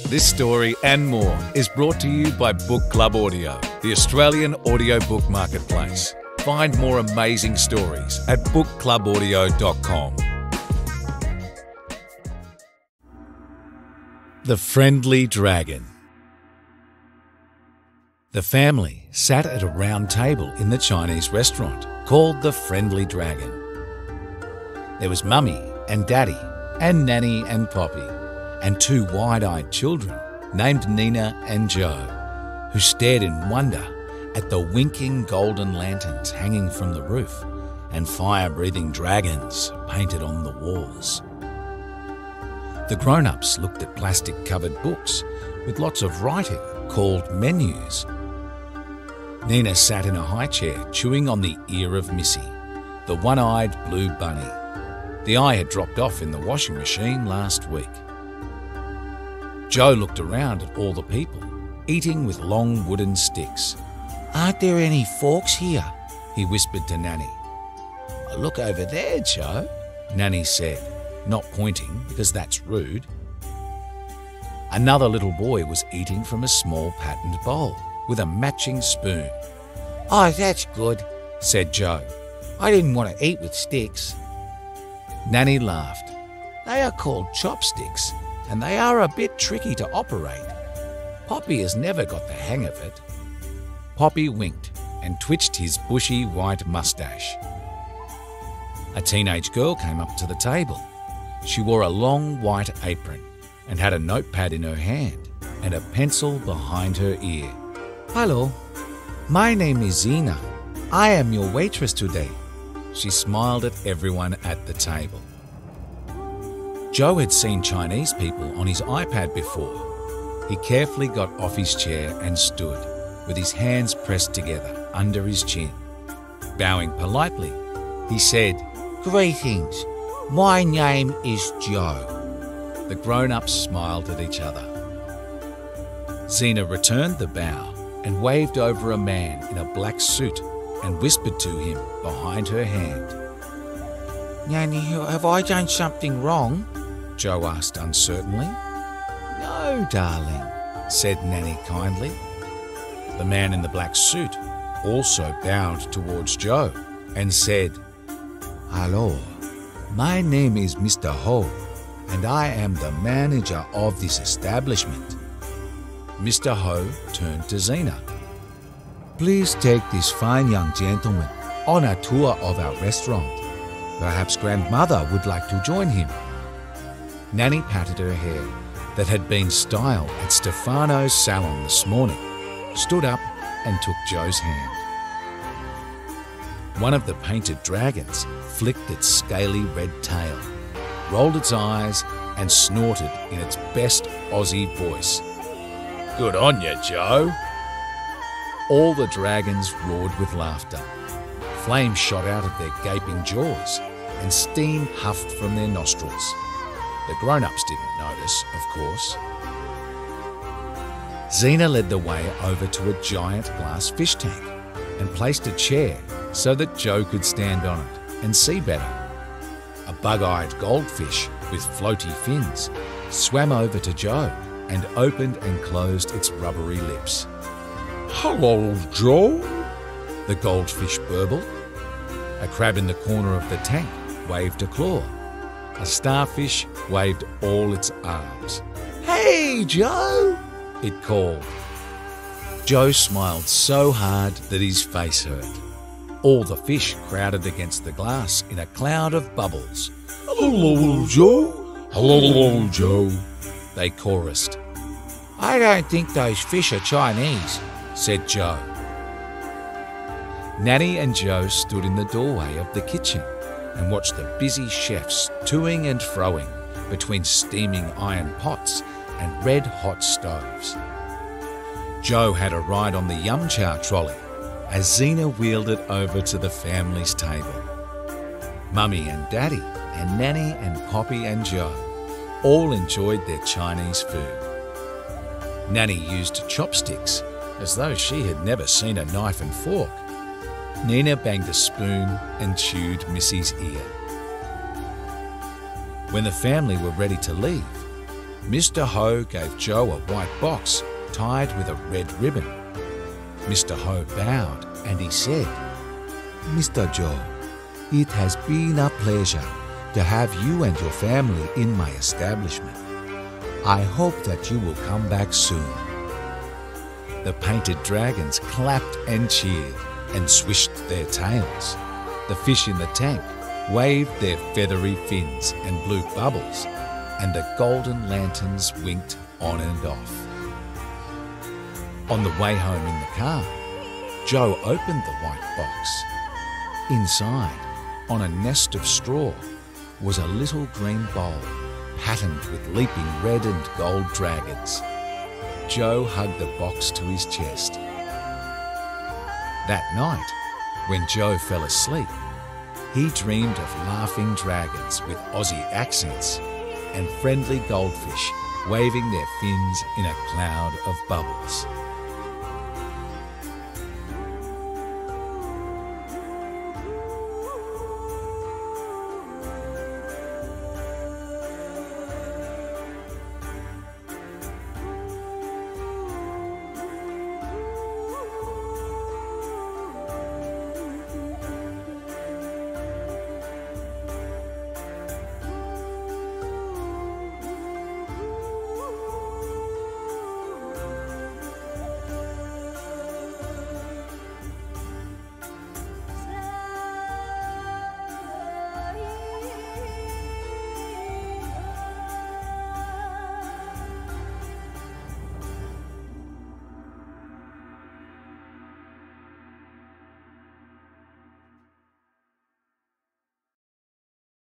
This story and more is brought to you by Book Club Audio, the Australian audiobook marketplace. Find more amazing stories at bookclubaudio.com. The Friendly Dragon. The family sat at a round table in the Chinese restaurant called the Friendly Dragon. There was Mummy and Daddy and Nanny and Poppy and two wide-eyed children named Nina and Joe, who stared in wonder at the winking golden lanterns hanging from the roof and fire-breathing dragons painted on the walls. The grown-ups looked at plastic-covered books with lots of writing called menus. Nina sat in a high chair chewing on the ear of Missy, the one-eyed blue bunny. The eye had dropped off in the washing machine last week. Joe looked around at all the people, eating with long wooden sticks. "Aren't there any forks here?" he whispered to Nanny. "Look over there, Joe," Nanny said, not pointing because that's rude. Another little boy was eating from a small patterned bowl with a matching spoon. "Oh, that's good," said Joe. "I didn't want to eat with sticks." Nanny laughed. "They are called chopsticks, and they are a bit tricky to operate. Poppy has never got the hang of it." Poppy winked and twitched his bushy white moustache. A teenage girl came up to the table. She wore a long white apron and had a notepad in her hand and a pencil behind her ear. "Hello, my name is Zina. I am your waitress today." She smiled at everyone at the table. Joe had seen Chinese people on his iPad before. He carefully got off his chair and stood, with his hands pressed together under his chin. Bowing politely, he said, "Greetings, my name is Joe." The grown-ups smiled at each other. Zina returned the bow and waved over a man in a black suit and whispered to him behind her hand. "Nanny, have I done something wrong?" Joe asked uncertainly. "No, darling," said Nanny kindly. The man in the black suit also bowed towards Joe and said, "Hello, my name is Mr. Ho, and I am the manager of this establishment." Mr. Ho turned to Zina. "Please take this fine young gentleman on a tour of our restaurant. Perhaps grandmother would like to join him." Nanny patted her hair that had been styled at Stefano's salon this morning, stood up and took Joe's hand. One of the painted dragons flicked its scaly red tail, rolled its eyes and snorted in its best Aussie voice. "Good on you, Joe." All the dragons roared with laughter. Flames shot out of their gaping jaws and steam huffed from their nostrils. The grown-ups didn't notice, of course. Zina led the way over to a giant glass fish tank and placed a chair so that Joe could stand on it and see better. A bug-eyed goldfish with floaty fins swam over to Joe and opened and closed its rubbery lips. "Hello, Joe," the goldfish burbled. A crab in the corner of the tank waved a claw. A starfish waved all its arms. "Hey, Joe," it called. Joe smiled so hard that his face hurt. All the fish crowded against the glass in a cloud of bubbles. "Hello, Joe. Hello, Joe," they chorused. "I don't think those fish are Chinese," said Joe. Nanny and Joe stood in the doorway of the kitchen and watched the busy chefs toing and froing between steaming iron pots and red-hot stoves. Joe had a ride on the yum chow trolley as Zina wheeled it over to the family's table. Mummy and Daddy and Nanny and Poppy and Joe all enjoyed their Chinese food. Nanny used chopsticks as though she had never seen a knife and fork. Nina banged a spoon and chewed Missy's ear. When the family were ready to leave, Mr. Ho gave Joe a white box tied with a red ribbon. Mr. Ho bowed and he said, Mr. Joe, it has been a pleasure to have you and your family in my establishment. I hope that you will come back soon. The painted dragons clapped and cheered and swished their tails. The fish in the tank waved their feathery fins and blew bubbles, and the golden lanterns winked on and off. On the way home in the car, Joe opened the white box. Inside, on a nest of straw, was a little green bowl patterned with leaping red and gold dragons. Joe hugged the box to his chest. That night, when Joe fell asleep, he dreamed of laughing dragons with Aussie accents and friendly goldfish waving their fins in a cloud of bubbles.